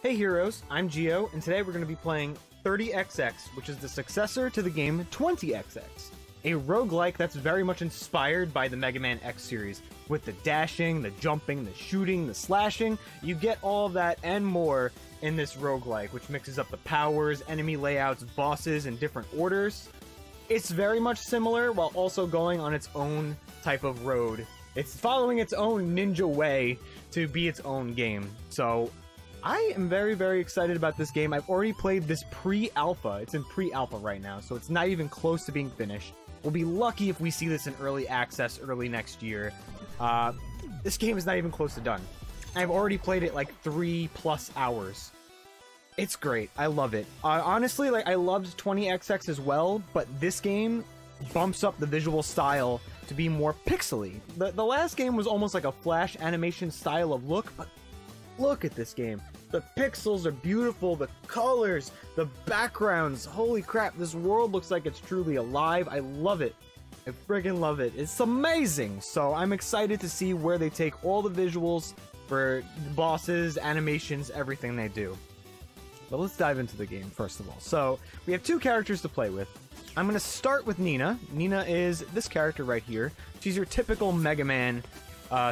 Hey heroes, I'm Geo, and today we're going to be playing 30XX, which is the successor to the game 20XX. A roguelike that's very much inspired by the Mega Man X series. With the dashing, the jumping, the shooting, the slashing, you get all of that and more in this roguelike, which mixes up the powers, enemy layouts, bosses in different orders. It's very much similar while also going on its own type of road. It's following its own ninja way to be its own game. So I am very, very excited about this game. I've already played this pre-alpha. It's in pre-alpha right now, so it's not even close to being finished. We'll be lucky if we see this in early access early next year. This game is not even close to done. I've already played it like 3+ hours. It's great. I love it. Honestly, like, I loved 20XX as well, but this game bumps up the visual style to be more pixely. The last game was almost like a flash animation style of look, but look at this game. The pixels are beautiful, the colors, the backgrounds. Holy crap, this world looks like it's truly alive. I love it. I friggin' love it. It's amazing. So I'm excited to see where they take all the visuals for bosses, animations, everything they do. But let's dive into the game first of all. So we have two characters to play with. I'm going to start with Nina. Nina is this character right here. She's your typical Mega Man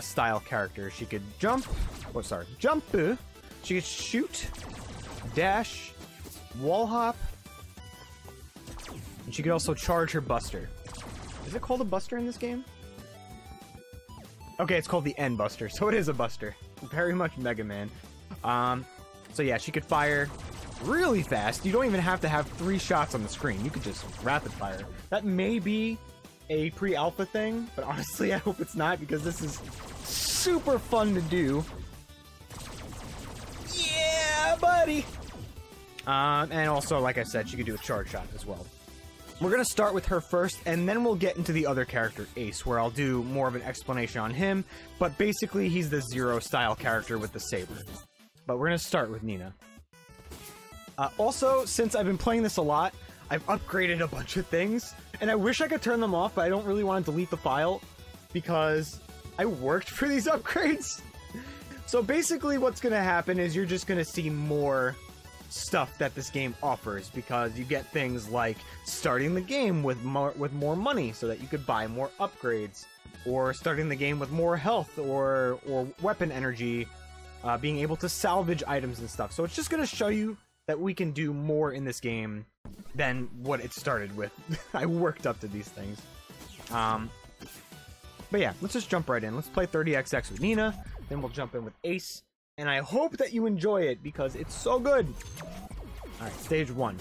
style character. She could jump. Oh, sorry. Jump. She could shoot, dash, wall hop, and she could also charge her buster. Is it called a buster in this game? Okay, it's called the N Buster, so it is a buster. Very much Mega Man. So yeah, she could fire really fast. You don't even have to have 3 shots on the screen. You could just rapid fire. That may be a pre-alpha thing, but honestly, I hope it's not, because this is super fun to do. Yeah, buddy! And also, like I said, she could do a charge shot as well. We're going to start with her first, and then we'll get into the other character, Ace, where I'll do more of an explanation on him, but basically he's the Zero-style character with the saber. But we're going to start with Nina. Also, since I've been playing this a lot, I've upgraded a bunch of things, and I wish I could turn them off, but I don't really want to delete the file, because I worked for these upgrades. So basically what's going to happen is you're just going to see more stuff that this game offers, because you get things like starting the game with more money so that you could buy more upgrades, or starting the game with more health or weapon energy, being able to salvage items and stuff. So it's just going to show you that we can do more in this game than what it started with. I worked up to these things. But yeah, let's just jump right in. Let's play 30XX with Nina, then we'll jump in with Ace, and I hope that you enjoy it because it's so good. Alright, stage 1.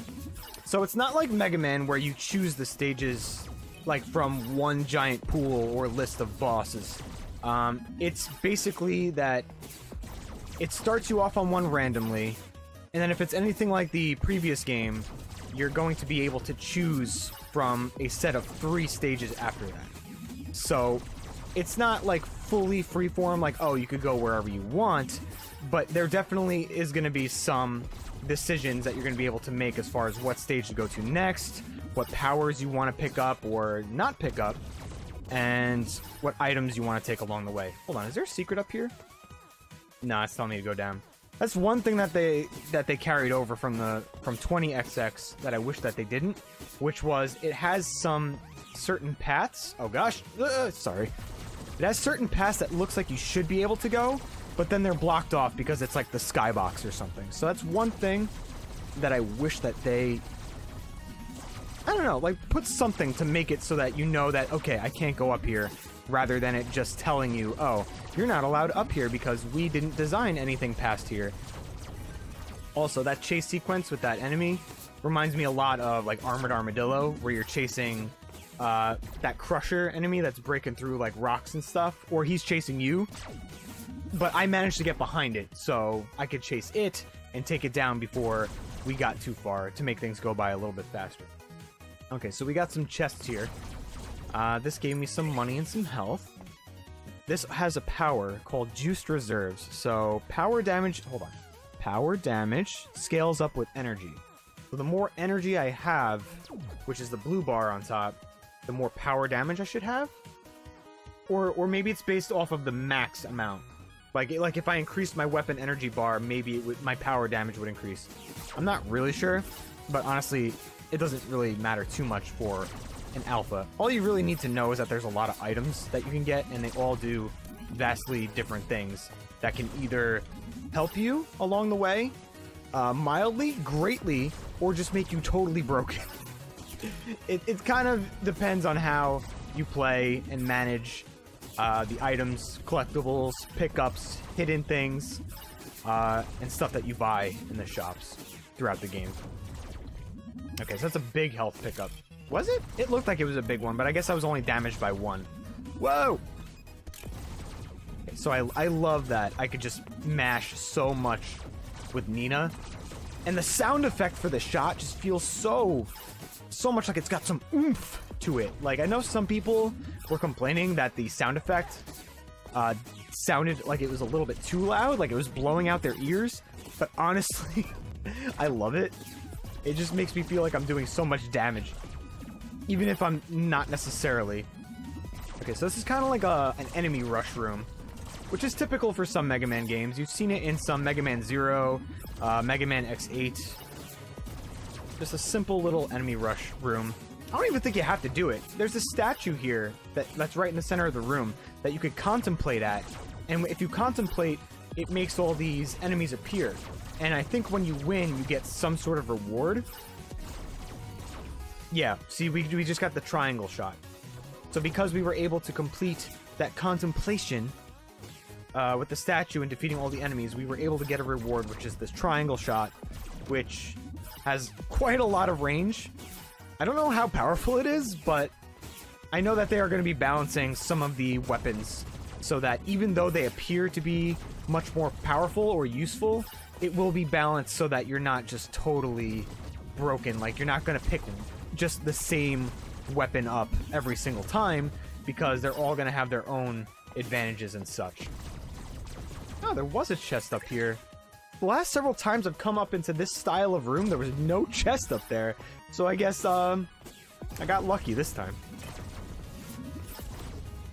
So it's not like Mega Man where you choose the stages like from one giant pool or list of bosses. It's basically that it starts you off on one randomly, and then if it's anything like the previous game, you're going to be able to choose from a set of 3 stages after that. So it's not like fully freeform, like, oh, you could go wherever you want, but there definitely is going to be some decisions that you're going to be able to make as far as what stage to go to next, what powers you want to pick up or not pick up, and what items you want to take along the way. Hold on, is there a secret up here? No, it's telling me to go down. That's one thing that they carried over from 20XX that I wish that they didn't, which was it has some certain paths. Oh gosh, sorry. It has certain paths that looks like you should be able to go, but then they're blocked off because it's like the skybox or something. So that's one thing that I wish that they, I don't know, like put something to make it so that you know that, okay, I can't go up here, rather than it just telling you, oh, you're not allowed up here because we didn't design anything past here. Also, that chase sequence with that enemy reminds me a lot of like Armored Armadillo, where you're chasing that Crusher enemy that's breaking through like rocks and stuff, or he's chasing you. But I managed to get behind it, so I could chase it and take it down before we got too far to make things go by a little bit faster. Okay, so we got some chests here. This gave me some money and some health. This has a power called Juiced Reserves. So power damage, hold on. Power damage scales up with energy. So the more energy I have, which is the blue bar on top, the more power damage I should have. Or maybe it's based off of the max amount. Like if I increased my weapon energy bar, maybe my power damage would increase. I'm not really sure, but honestly, it doesn't really matter too much for an alpha. All you really need to know is that there's a lot of items that you can get, and they all do vastly different things that can either help you along the way, mildly, greatly, or just make you totally broken. It kind of depends on how you play and manage the items, collectibles, pickups, hidden things, and stuff that you buy in the shops throughout the game. Okay, so that's a big health pickup. Was it? It looked like it was a big one, but I guess I was only damaged by 1. Whoa! Okay, so I love that I could just mash so much with Nina. And the sound effect for the shot just feels so much like it's got some oomph to it. Like, I know some people were complaining that the sound effect sounded like it was a little bit too loud, like it was blowing out their ears, but honestly, I love it. It just makes me feel like I'm doing so much damage, even if I'm not necessarily. Okay, so this is kind of like an enemy rush room, which is typical for some Mega Man games. You've seen it in some Mega Man 0, Mega Man X8. Just a simple little enemy rush room. I don't even think you have to do it. There's a statue here that's right in the center of the room that you could contemplate at. And if you contemplate, it makes all these enemies appear. And I think when you win, you get some sort of reward. Yeah, see, we just got the triangle shot. So because we were able to complete that contemplation with the statue and defeating all the enemies, we were able to get a reward, which is this triangle shot, which has quite a lot of range. I don't know how powerful it is, but I know that they are going to be balancing some of the weapons so that even though they appear to be much more powerful or useful, it will be balanced so that you're not just totally broken. Like, you're not going to pick just the same weapon up every single time, because they're all going to have their own advantages and such. Oh, there was a chest up here. The last several times I've come up into this style of room, there was no chest up there. So I guess, I got lucky this time.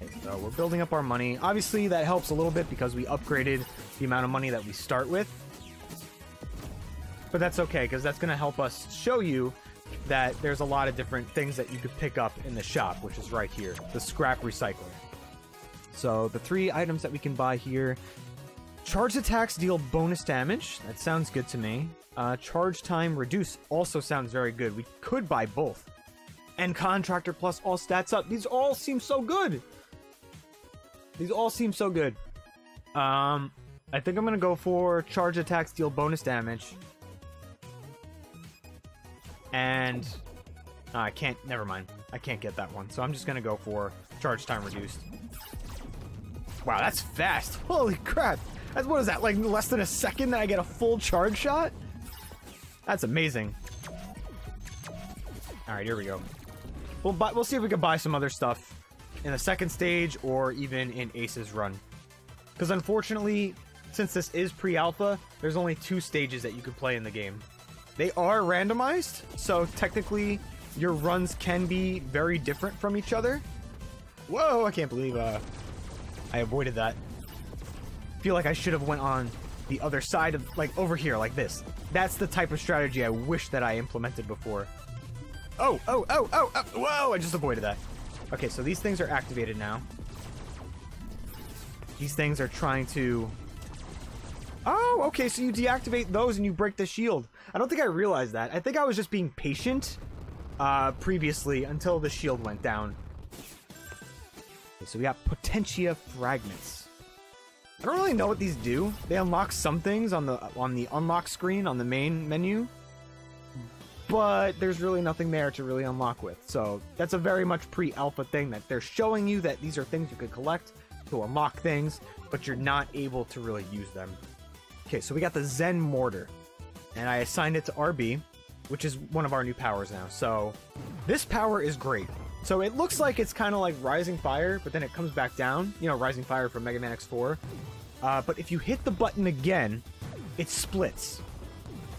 Okay, so we're building up our money. Obviously, that helps a little bit because we upgraded the amount of money that we start with. But that's okay, because that's going to help us show you that there's a lot of different things that you could pick up in the shop, which is right here, the scrap recycler. So the 3 items that we can buy here: charged attacks deal bonus damage. That sounds good to me. Charge time reduce also sounds very good. We could buy both. And contractor plus all stats up. These all seem so good. These all seem so good. I think I'm gonna go for charge attacks deal bonus damage. And I can't, never mind. I can't get that one. So I'm just gonna go for charge time reduced. Wow, that's fast. Holy crap. That's, what is that, like less than a second that I get a full charge shot? That's amazing. Alright, here we go. We'll see if we can buy some other stuff in the second stage or even in Ace's run. Because unfortunately, since this is pre-alpha, there's only 2 stages that you can play in the game. They are randomized, so technically your runs can be very different from each other. Whoa, I can't believe I avoided that. I feel like I should have went on the other side of, like, over here, like this. That's the type of strategy I wish that I implemented before. Oh, whoa, I just avoided that. Okay, so these things are activated now. These things are trying to... Oh, okay, so you deactivate those and you break the shield. I don't think I realized that. I think I was just being patient previously until the shield went down. Okay, so we got Potentia Fragments. I don't really know what these do. They unlock some things on the unlock screen on the main menu, but there's really nothing there to really unlock with. So that's a very much pre-alpha thing, that they're showing you that these are things you could collect to unlock things, but you're not able to really use them. Okay, so we got the Zen Mortar, and I assigned it to RB, which is one of our new powers now. So this power is great. So it looks like it's kind of like Rising Fire, but then it comes back down. You know, Rising Fire from Mega Man X4. But if you hit the button again, it splits.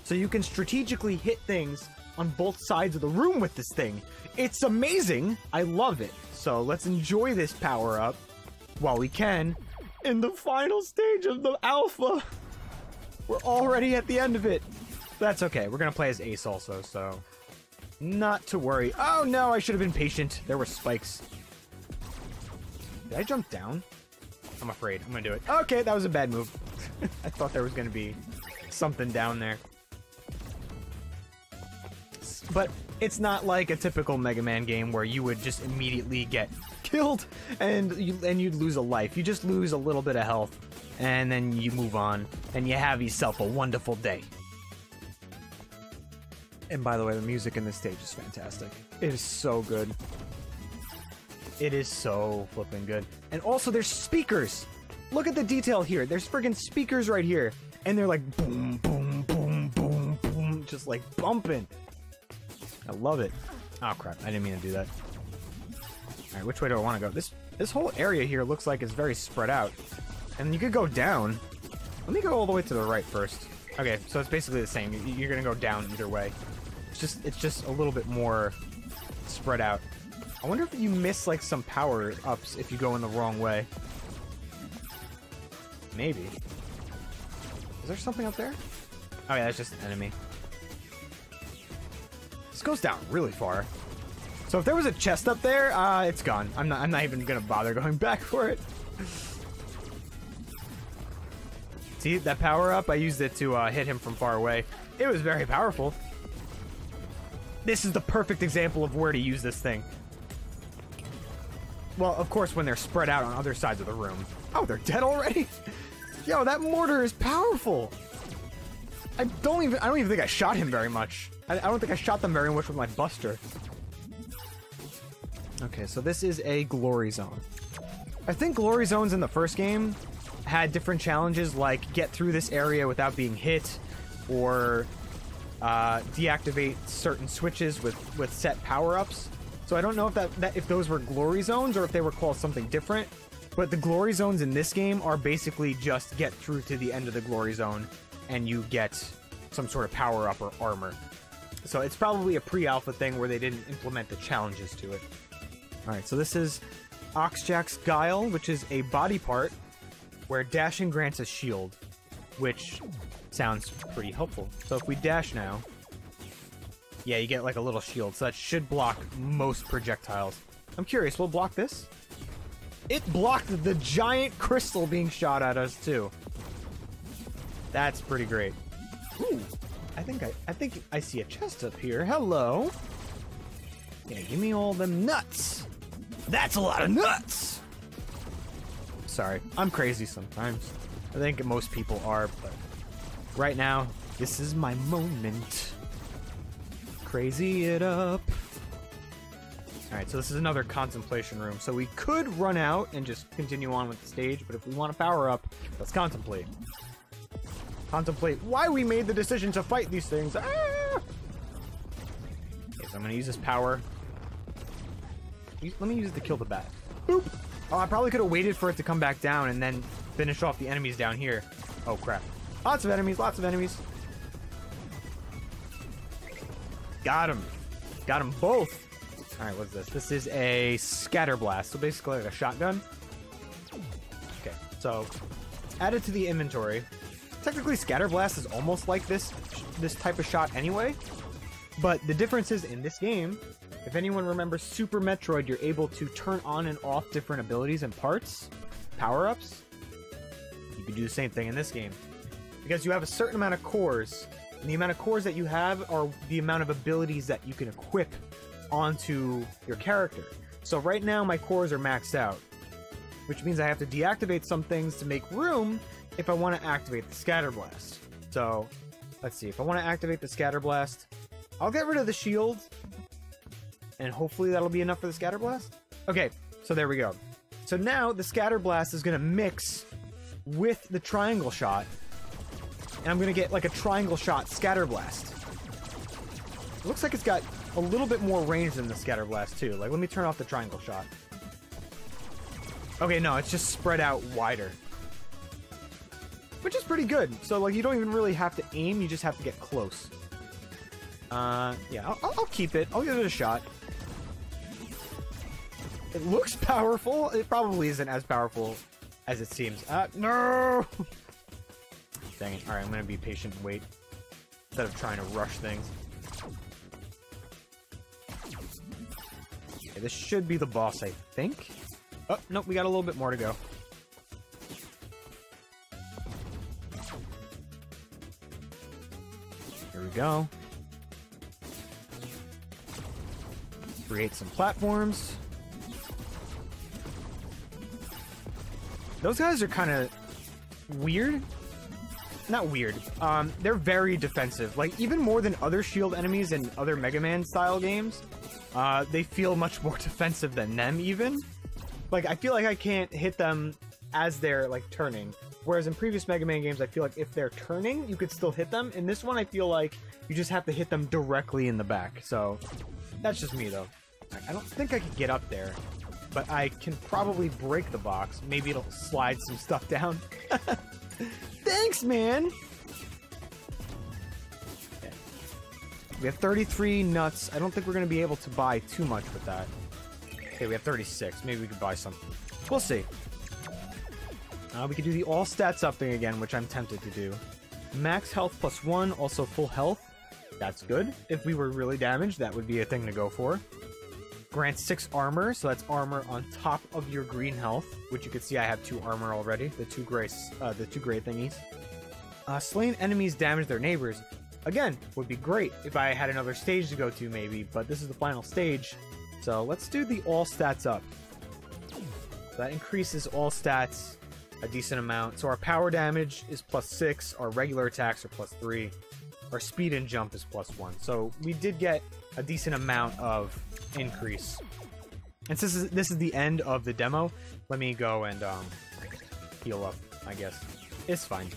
So you can strategically hit things on both sides of the room with this thing. It's amazing. I love it. So let's enjoy this power up while we can. in the final stage of the alpha. We're already at the end of it. That's okay. We're gonna play as Ace also, so not to worry. Oh no, I should have been patient. There were spikes. Did I jump down? I'm afraid. I'm gonna do it. Okay, that was a bad move. I thought there was gonna be something down there. But it's not like a typical Mega Man game where you would just immediately get killed and you'd lose a life. You just lose a little bit of health and then you move on and you have yourself a wonderful day. And by the way, the music in this stage is fantastic. It is so good. It is so flipping good. And also there's speakers. Look at the detail here. There's friggin' speakers right here. And they're like boom, boom, boom, boom, boom, just like bumping. I love it. Oh crap, I didn't mean to do that. Alright, which way do I want to go? This whole area here looks like it's very spread out. And you could go down. Let me go all the way to the right first. Okay, so it's basically the same. You're gonna go down either way. It's just a little bit more spread out. I wonder if you miss like some power-ups if you go in the wrong way. Maybe. Is there something up there? Oh yeah, that's just an enemy. This goes down really far. So if there was a chest up there, it's gone. I'm not even gonna bother going back for it. See that power up? I used it to hit him from far away. It was very powerful. This is the perfect example of where to use this thing. Well, of course, when they're spread out on other sides of the room. Oh, they're dead already? Yo, that mortar is powerful. I don't even think I shot him very much. I don't think I shot them very much with my buster. Okay, so this is a glory zone. I think glory zones in the first game had different challenges, like get through this area without being hit, or deactivate certain switches with set power-ups. So I don't know if those were glory zones or if they were called something different. But the glory zones in this game are basically just get through to the end of the glory zone and you get some sort of power-up or armor. So it's probably a pre-alpha thing where they didn't implement the challenges to it. Alright, so this is Oxjack's Guile, which is a body part where dashing grants a shield, which sounds pretty helpful. So if we dash now, yeah, you get like a little shield, so that should block most projectiles. I'm curious, will it block this? It blocked the giant crystal being shot at us too. That's pretty great. Ooh, I think I see a chest up here. Hello. Yeah, give me all them nuts. That's a lot of nuts. Sorry, I'm crazy sometimes. I think most people are, but right now, this is my moment. Crazy it up. Alright, so this is another contemplation room. So we could run out and just continue on with the stage, but if we want to power up, let's contemplate. Contemplate why we made the decision to fight these things. Ah! Okay, so I'm gonna use this power. Let me use it to kill the bat. Boop! Oh, I probably could have waited for it to come back down and then finish off the enemies down here. Oh, crap. Lots of enemies, lots of enemies. Got him. Got them both. Alright, what's this? This is a scatter blast. So basically like a shotgun. Okay, so add it to the inventory. Technically, scatter blast is almost like this type of shot anyway. But the difference is in this game, if anyone remembers Super Metroid, you're able to turn on and off different abilities and parts, power-ups. You can do the same thing in this game. Because you have a certain amount of cores, and the amount of cores that you have are the amount of abilities that you can equip onto your character. So right now my cores are maxed out, which means I have to deactivate some things to make room if I want to activate the scatter blast. So let's see, if I want to activate the scatter blast, I'll get rid of the shield, and hopefully that'll be enough for the scatter blast. Okay, so there we go. So now the scatter blast is going to mix with the triangle shot, and I'm going to get like a triangle shot scatter blast. It looks like it's got a little bit more range than the scatter blast too. Like, let me turn off the triangle shot. Okay, no, it's just spread out wider, which is pretty good. So like, you don't even really have to aim, you just have to get close. Yeah, I'll keep it. I'll give it a shot. It looks powerful. It probably isn't as powerful as it seems. No! Dang it. Alright, I'm gonna be patient and wait. Instead of trying to rush things. Okay, this should be the boss, I think. Oh, nope, we got a little bit more to go. Here we go. Create some platforms. Those guys are kind of weird. Not weird. They're very defensive. Like, even more than other shield enemies in other Mega Man style games, they feel much more defensive than them, even. Like, I feel like I can't hit them as they're, like, turning. Whereas in previous Mega Man games, I feel like if they're turning, you could still hit them. In this one, I feel like you just have to hit them directly in the back. So, that's just me, though. I don't think I could get up there, but I can probably break the box. Maybe it'll slide some stuff down. Thanks, man! Okay. We have 33 nuts. I don't think we're going to be able to buy too much with that. Okay, we have 36. Maybe we could buy something. We'll see. We could do the all stats up thing again, which I'm tempted to do. Max health plus 1, also full health. That's good. If we were really damaged, that would be a thing to go for. Grants 6 armor, so that's armor on top of your green health, which you can see I have 2 armor already. The two gray thingies. Slain enemies damage their neighbors. Again, would be great if I had another stage to go to, maybe, but this is the final stage. So let's do the all stats up. So that increases all stats a decent amount. So our power damage is plus 6, our regular attacks are plus 3, our speed and jump is plus 1. So we did get a decent amount of increase. And since this is the end of the demo, let me go and heal up, I guess. It's fine.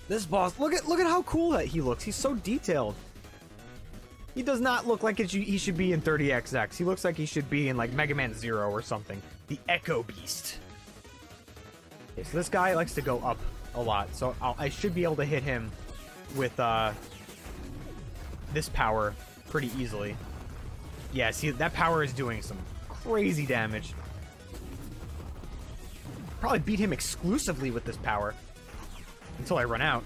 This boss, look at how cool that he looks. He's so detailed. He does not look like he should be in 30XX. He looks like he should be in like Mega Man 0 or something. The Echo Beast. Okay, so this guy likes to go up a lot, so I should be able to hit him with this power pretty easily. Yeah, see, that power is doing some crazy damage. Probably beat him exclusively with this power until I run out.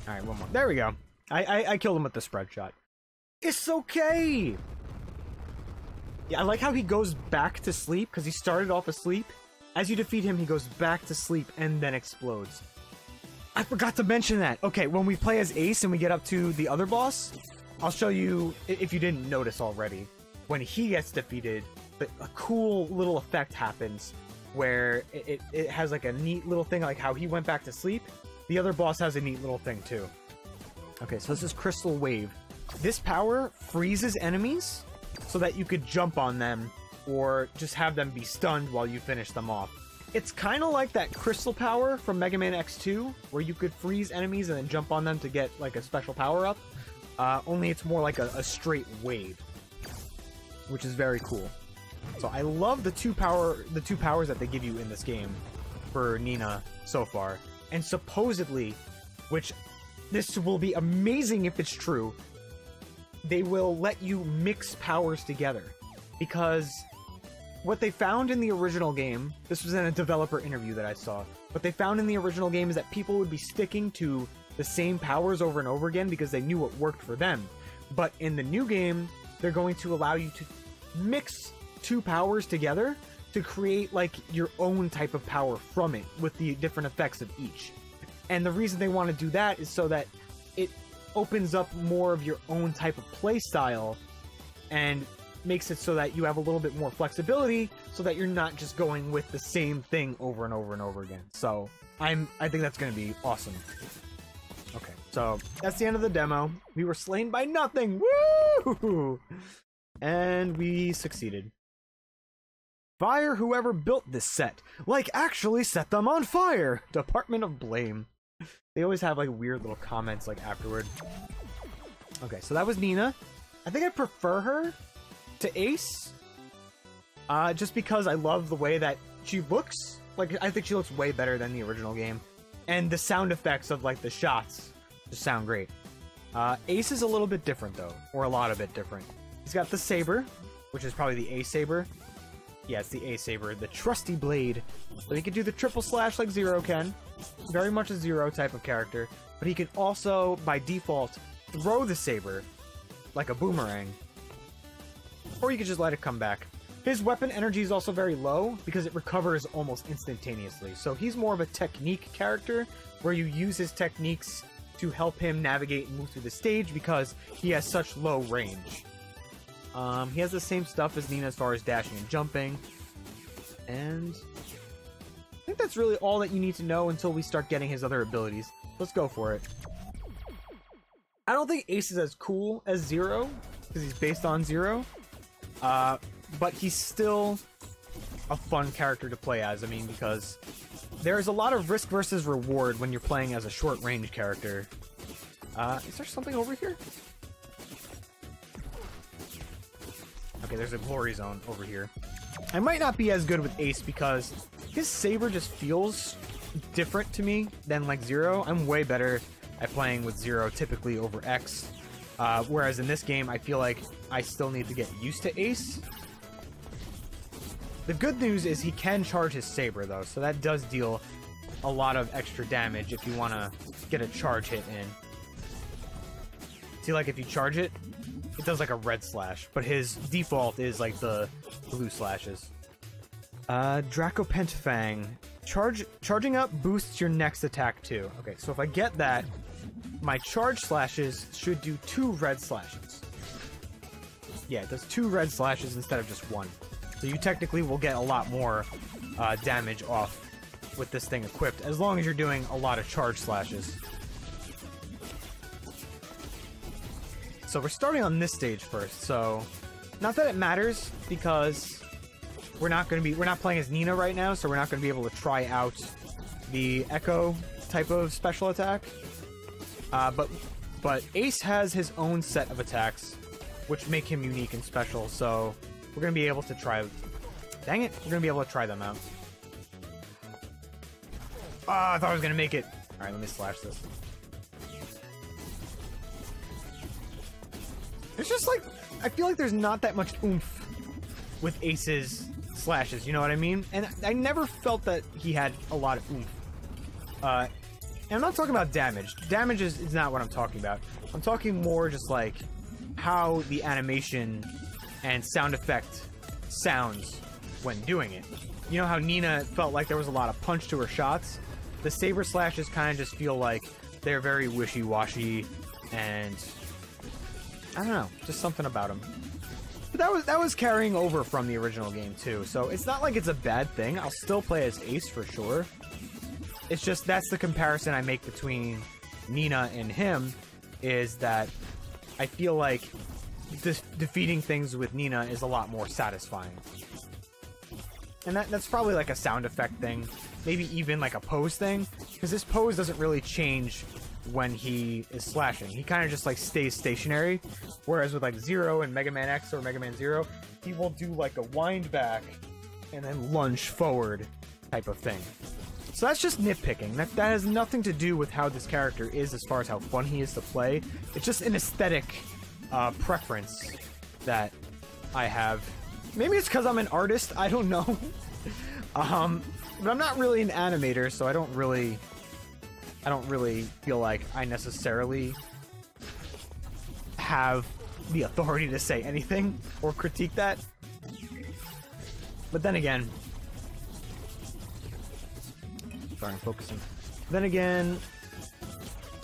Alright, one more. There we go. I killed him with the spread shot. It's okay! Yeah, I like how he goes back to sleep, because he started off asleep. As you defeat him, he goes back to sleep and then explodes. I forgot to mention that. Okay, when we play as Ace and we get up to the other boss, I'll show you, if you didn't notice already, when he gets defeated, a cool little effect happens where it has like a neat little thing, like how he went back to sleep. The other boss has a neat little thing too. Okay, so this is Crystal Wave. This power freezes enemies so that you could jump on them or just have them be stunned while you finish them off. It's kind of like that crystal power from Mega Man X2, where you could freeze enemies and then jump on them to get like a special power-up. Only it's more like a straight wave, which is very cool. So I love the two powers that they give you in this game for Nina so far. And supposedly, which this will be amazing if it's true, they will let you mix powers together. Because what they found in the original game, this was in a developer interview that I saw, what they found in the original game is that people would be sticking to the same powers over and over again because they knew what worked for them. But in the new game, they're going to allow you to mix two powers together to create like your own type of power from it with the different effects of each. And the reason they want to do that is so that it opens up more of your own type of play style and makes it so that you have a little bit more flexibility so that you're not just going with the same thing over and over and over again. So I think that's going to be awesome. Okay, so that's the end of the demo. We were slain by nothing. Woo! And we succeeded. Fire whoever built this set. Like, actually set them on fire! Department of Blame. They always have, like, weird little comments, like, afterward. Okay, so that was Nina. I think I prefer her to Ace. Just because I love the way that she looks. Like, I think she looks way better than the original game. And the sound effects of, like, the shots just sound great. Ace is a little bit different, though. Or a lot of bit different. He's got the saber, which is probably the Ace saber. Yeah, it's the A saber, the trusty blade. So he can do the triple slash like Zero can. Very much a Zero type of character. But he can also, by default, throw the saber like a boomerang. Or you can just let it come back. His weapon energy is also very low because it recovers almost instantaneously. So he's more of a technique character where you use his techniques to help him navigate and move through the stage because he has such low range. He has the same stuff as Nina as far as dashing and jumping. And I think that's really all that you need to know until we start getting his other abilities. Let's go for it. I don't think Ace is as cool as Zero because he's based on Zero. But he's still a fun character to play as. I mean, because there's a lot of risk versus reward when you're playing as a short-range character. Is there something over here? Okay, there's a glory zone over here. I might not be as good with Ace because his saber just feels different to me than like Zero. I'm way better at playing with Zero typically over X. Whereas in this game, I feel like I still need to get used to Ace. The good news is he can charge his saber though, so that does deal a lot of extra damage if you want to get a charge hit in. See, like if you charge it, it does like a red slash, but his default is like the blue slashes. Draco Pentafang. Charging up boosts your next attack too. Okay, so if I get that, my charge slashes should do 2 red slashes. Yeah, it does 2 red slashes instead of just 1. So you technically will get a lot more damage off with this thing equipped, as long as you're doing a lot of charge slashes. So we're starting on this stage first, so not that it matters because we're not playing as Nina right now, so we're not going to be able to try out the Echo type of special attack. But Ace has his own set of attacks, which make him unique and special, so we're going to be able to try... Dang it! We're going to be able to try them out. Ah, I thought I was going to make it. Alright, let me slash this. It's just like... I feel like there's not that much oomph with Ace's slashes, you know what I mean? And I never felt that he had a lot of oomph. And I'm not talking about damage. Damage is not what I'm talking about. I'm talking more just like how the animation and sound effect sounds when doing it. You know how Nina felt like there was a lot of punch to her shots? The saber slashes kind of just feel like they're very wishy-washy and I don't know, just something about them. But that was carrying over from the original game too, so it's not like it's a bad thing. I'll still play as Ace for sure. It's just that's the comparison I make between Nina and him, is that I feel like defeating things with Nina is a lot more satisfying. And that's probably like a sound effect thing, maybe even like a pose thing, because this pose doesn't really change when he is slashing. He kind of just like stays stationary, whereas with like Zero and Mega Man X or Mega Man Zero, he will do like a wind back and then lunge forward type of thing. So that's just nitpicking. That has nothing to do with how this character is as far as how fun he is to play. It's just an aesthetic preference that I have. Maybe it's because I'm an artist, I don't know. But I'm not really an animator, so I don't really feel like I necessarily have the authority to say anything or critique that. But then again, sorry, I'm focusing. Then again,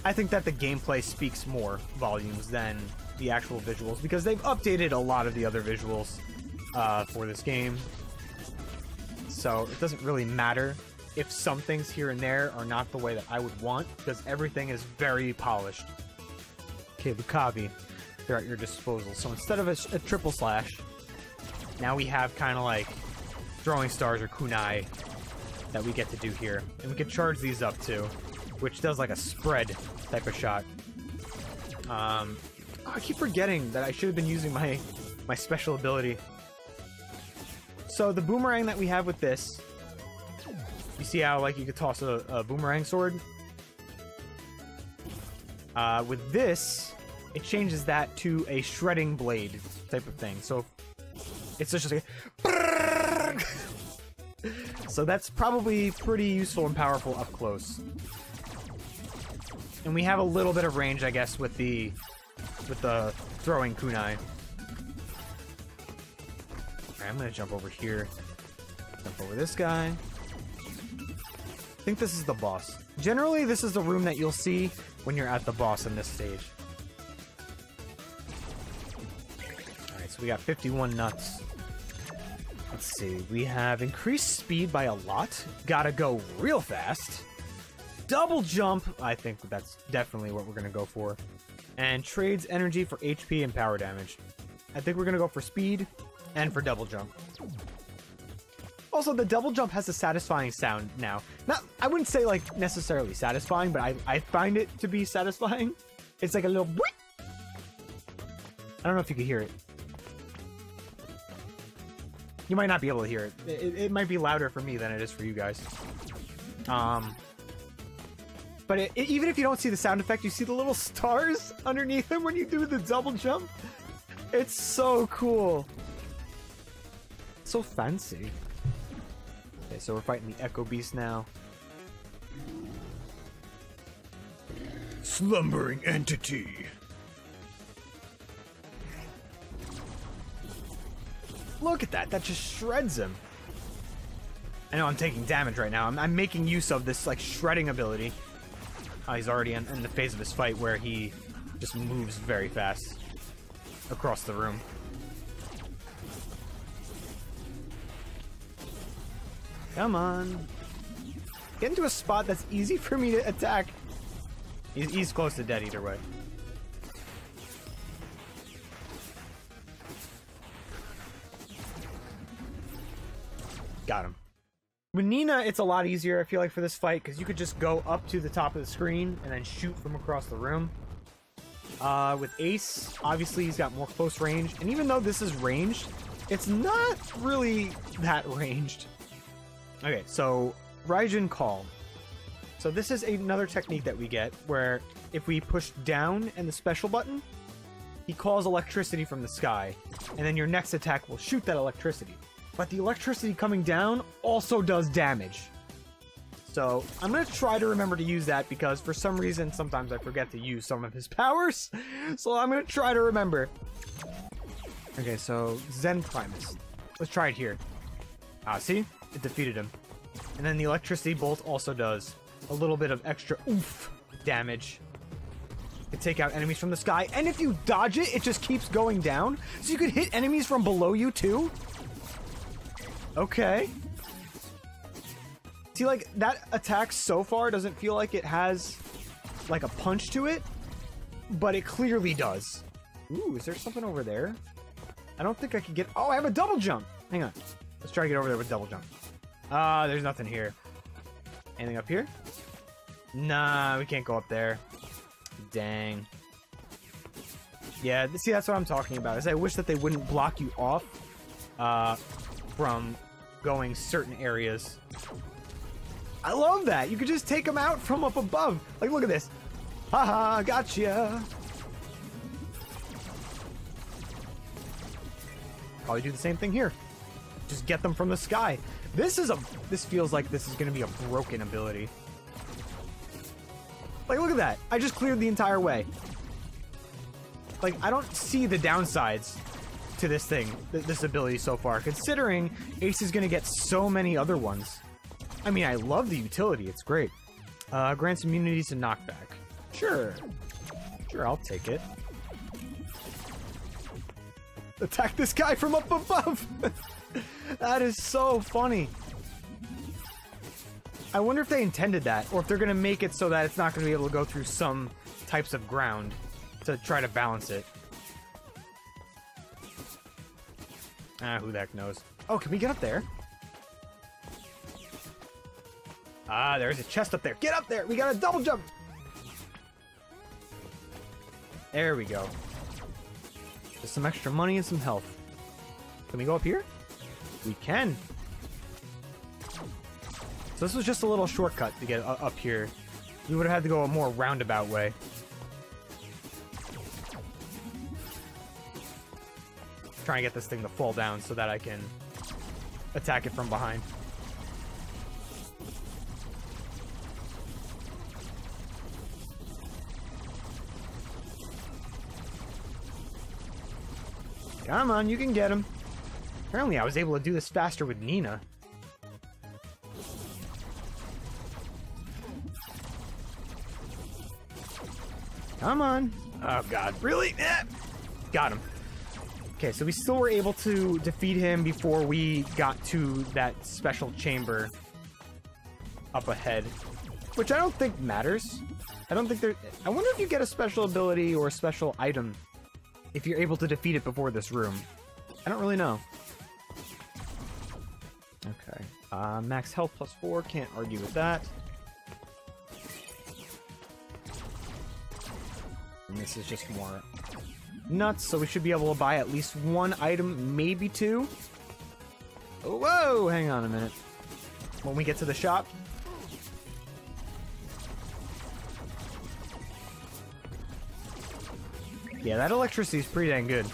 I think that the gameplay speaks more volumes than the actual visuals, because they've updated a lot of the other visuals for this game. So it doesn't really matter if some things here and there are not the way that I would want, because everything is very polished. Okay, Lucavi, they're at your disposal. So instead of a triple slash, now we have kind of like throwing stars or kunai that we get to do here. And we can charge these up too, which does like a spread type of shot. I keep forgetting that I should have been using my special ability. So the boomerang that we have with this, you see how like you could toss a boomerang sword? With this, it changes that to a shredding blade type of thing. So it's just like So that's probably pretty useful and powerful up close. And we have a little bit of range, I guess, with the throwing kunai. Alright, I'm gonna jump over here. Jump over this guy. I think this is the boss. Generally, this is the room that you'll see when you're at the boss in this stage. Alright, so we got 51 nuts. Let's see. We have increased speed by a lot. Gotta go real fast. Double jump. I think that's definitely what we're gonna go for. And trades energy for HP and power damage. I think we're gonna go for speed and for double jump. Also, the double jump has a satisfying sound now. I wouldn't say, like, necessarily satisfying, but I find it to be satisfying. It's like a little... I don't know if you can hear it. You might not be able to hear it. It might be louder for me than it is for you guys. But even if you don't see the sound effect, you see the little stars underneath him when you do the double jump. It's so cool. So fancy. Okay, so we're fighting the Echo Beast now. Slumbering entity. Look at that. That just shreds him. I know I'm taking damage right now. I'm making use of this, like, shredding ability. He's already in the phase of his fight where he just moves very fast across the room. Come on. Get into a spot that's easy for me to attack. He's close to dead either way. Got him. With Nina, it's a lot easier, I feel like, for this fight, because you could just go up to the top of the screen and then shoot from across the room. With Ace, obviously he's got more close range, and even though this is ranged, it's not really that ranged. Okay, so Raijin Call. So this is another technique that we get, where if we push down and the special button, he calls electricity from the sky, and then your next attack will shoot that electricity. But the electricity coming down also does damage. So I'm going to try to remember to use that because for some reason sometimes I forget to use some of his powers. So I'm going to try to remember. Okay, so Zen Primus. Let's try it here. Ah, see? It defeated him. And then the electricity bolt also does a little bit of extra oomph damage. You can take out enemies from the sky, and if you dodge it, it just keeps going down. So you could hit enemies from below you too. Okay. See, like, that attack so far doesn't feel like it has, like, a punch to it, but it clearly does. Ooh, is there something over there? I don't think I can get... Oh, I have a double jump! Hang on. Let's try to get over there with double jump. Ah, there's nothing here. Anything up here? Nah, we can't go up there. Dang. Yeah, see, that's what I'm talking about, is I wish that they wouldn't block you off, from going certain areas. I love that! You could just take them out from up above! Like, look at this! Haha, gotcha! Probably do the same thing here. Just get them from the sky. This feels like this is gonna be a broken ability. Like, look at that! I just cleared the entire way. Like, I don't see the downsides to this thing, this ability so far, considering Ace is gonna get so many other ones. I mean, I love the utility, it's great. Grants immunity to knockback. Sure. Sure, I'll take it. Attack this guy from up above! That is so funny. I wonder if they intended that, or if they're gonna make it so that it's not gonna be able to go through some types of ground to try to balance it. Ah, who the heck knows. Oh, can we get up there? Ah, there's a chest up there. Get up there! We got a double jump! There we go. Just some extra money and some health. Can we go up here? We can. So this was just a little shortcut to get up here. We would have had to go a more roundabout way. Trying to get this thing to fall down so that I can attack it from behind. Come on, you can get him. Apparently I was able to do this faster with Nina. Come on. Oh god, really? Got him. Okay, so we still were able to defeat him before we got to that special chamber up ahead, which I don't think matters. I don't think there... I wonder if you get a special ability or a special item if you're able to defeat it before this room. I don't really know. Okay. Max health plus 4. Can't argue with that. And this is just more nuts, so we should be able to buy at least one item, maybe two. Whoa! Hang on a minute. When we get to the shop... Yeah, that electricity is pretty dang good.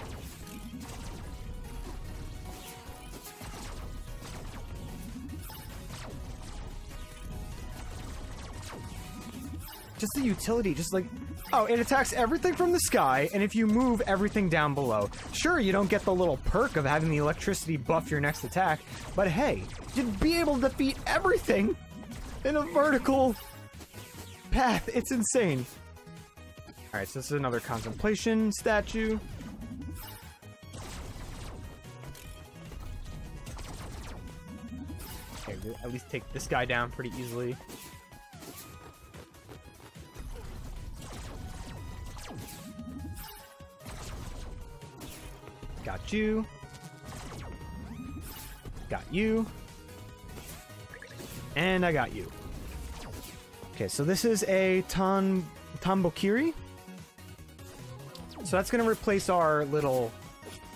Just the utility, just like... Oh, it attacks everything from the sky, and if you move everything down below. Sure, you don't get the little perk of having the electricity buff your next attack, but hey, you'd be able to defeat everything in a vertical path. It's insane. Alright, so this is another contemplation statue. Okay, we'll at least take this guy down pretty easily. Got you. Got you. And I got you. Okay, so this is a Tambokiri. So that's going to replace our little,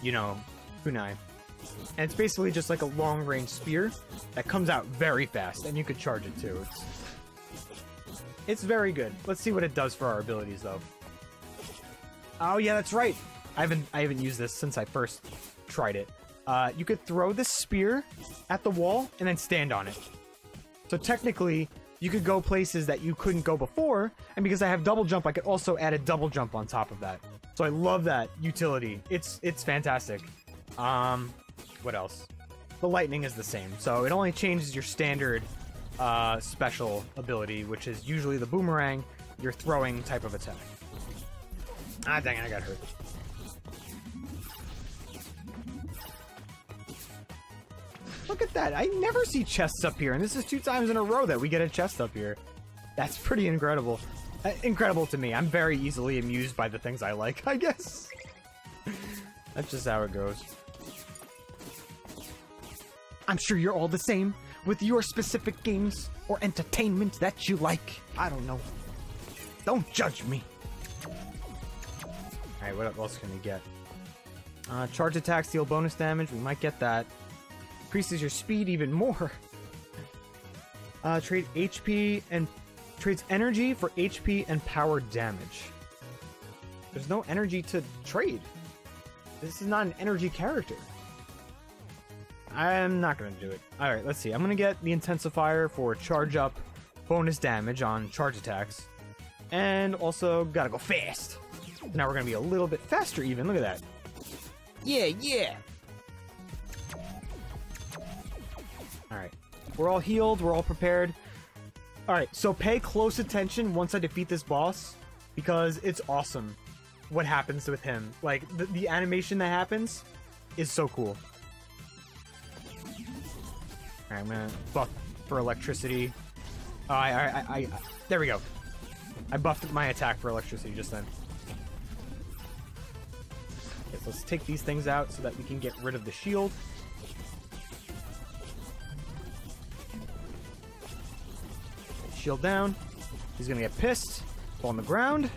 you know, kunai. And it's basically just like a long-range spear that comes out very fast, and you could charge it too. It's very good. Let's see what it does for our abilities, though. Oh yeah, that's right. I haven't used this since I first tried it. You could throw this spear at the wall and then stand on it. So technically, you could go places that you couldn't go before, and because I have double jump, I could also add a double jump on top of that. So I love that utility. It's fantastic. What else? The lightning is the same, so it only changes your standard special ability, which is usually the boomerang, your throwing type of attack. Ah, dang it, I got hurt. Look at that. I never see chests up here, and this is 2 times in a row that we get a chest up here. That's pretty incredible. Incredible to me. I'm very easily amused by the things I like, I guess. That's just how it goes. I'm sure you're all the same, with your specific games or entertainment that you like. I don't know. Don't judge me. Alright, what else can we get? Charge attacks deal bonus damage. We might get that. Increases your speed even more. Trade HP and trades energy for HP and power damage. There's no energy to trade. This is not an energy character. I'm not gonna do it. Alright, let's see. I'm gonna get the intensifier for charge up bonus damage on charge attacks. And also gotta go fast. Now we're gonna be a little bit faster even. Look at that. Yeah, yeah. Alright. We're all healed. We're all prepared. Alright, so pay close attention once I defeat this boss, because it's awesome what happens with him. Like, the animation that happens is so cool. Alright, I'm gonna buff for electricity. There we go. I buffed my attack for electricity just then. Okay, so let's take these things out so that we can get rid of the shield. Shield down. He's gonna get pissed. Fall on the ground.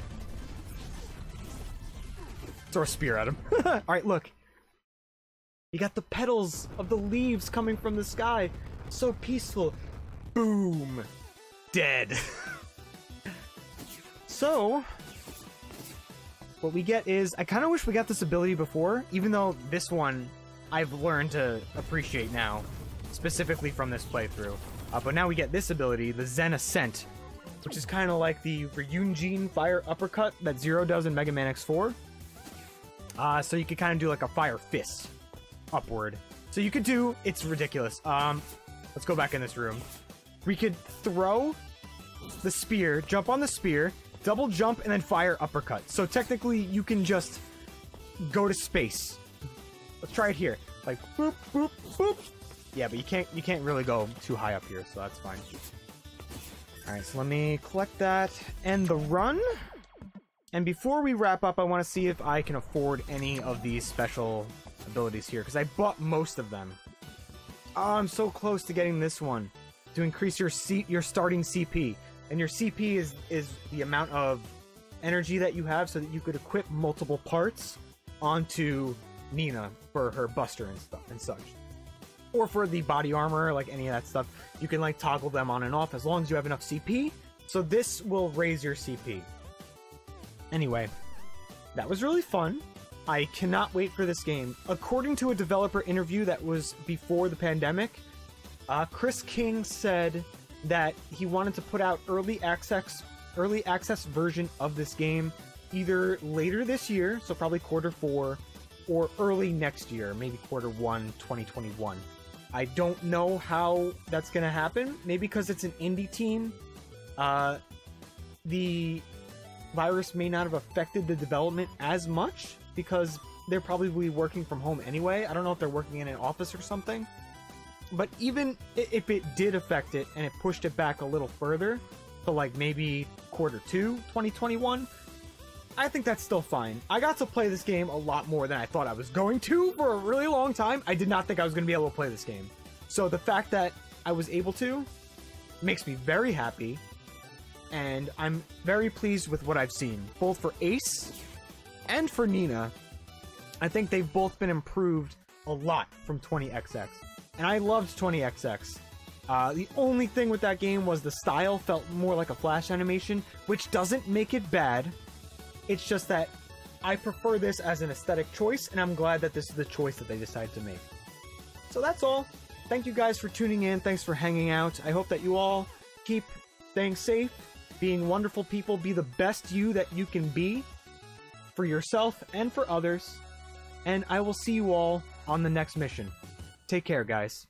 Throw a spear at him. Alright, look. You got the petals of the leaves coming from the sky. So peaceful. Boom. Dead. So, what we get is... I kind of wish we got this ability before, even though this one I've learned to appreciate now, specifically from this playthrough. But now we get this ability, the Zen Ascent, which is kind of like the Ryunjin Fire Uppercut that Zero does in Mega Man X4. So you could kind of do like a fire fist upward. So you could do, it's ridiculous. Let's go back in this room. We could throw the spear, jump on the spear, double jump, and then fire uppercut. So technically you can just go to space. Let's try it here. Like boop, boop, boop. Yeah, but you can't really go too high up here, so that's fine. Alright, so let me collect that. End the run. And before we wrap up, I want to see if I can afford any of these special abilities here, because I bought most of them. Oh, I'm so close to getting this one. To increase your starting CP. And your CP is the amount of energy that you have so that you could equip multiple parts onto Nina for her buster and stuff and such. Or for the body armor, like any of that stuff. You can like toggle them on and off as long as you have enough CP. So this will raise your CP. Anyway, that was really fun. I cannot wait for this game. According to a developer interview that was before the pandemic, Chris King said that he wanted to put out early access version of this game either later this year, so probably Q4, or early next year, maybe Q1 2021. I don't know how that's gonna happen. Maybe because it's an indie team, the virus may not have affected the development as much because they're probably working from home anyway. I don't know if they're working in an office or something. But even if it did affect it and it pushed it back a little further to like maybe Q2 2021, I think that's still fine. I got to play this game a lot more than I thought I was going to for a really long time. I did not think I was going to be able to play this game. So the fact that I was able to makes me very happy. And I'm very pleased with what I've seen, both for Ace and for Nina. I think they've both been improved a lot from 20XX. And I loved 20XX. The only thing with that game was the style felt more like a Flash animation, which doesn't make it bad. It's just that I prefer this as an aesthetic choice, and I'm glad that this is the choice that they decided to make. So that's all. Thank you guys for tuning in. Thanks for hanging out. I hope that you all keep staying safe, being wonderful people, be the best you that you can be for yourself and for others. And I will see you all on the next mission. Take care, guys.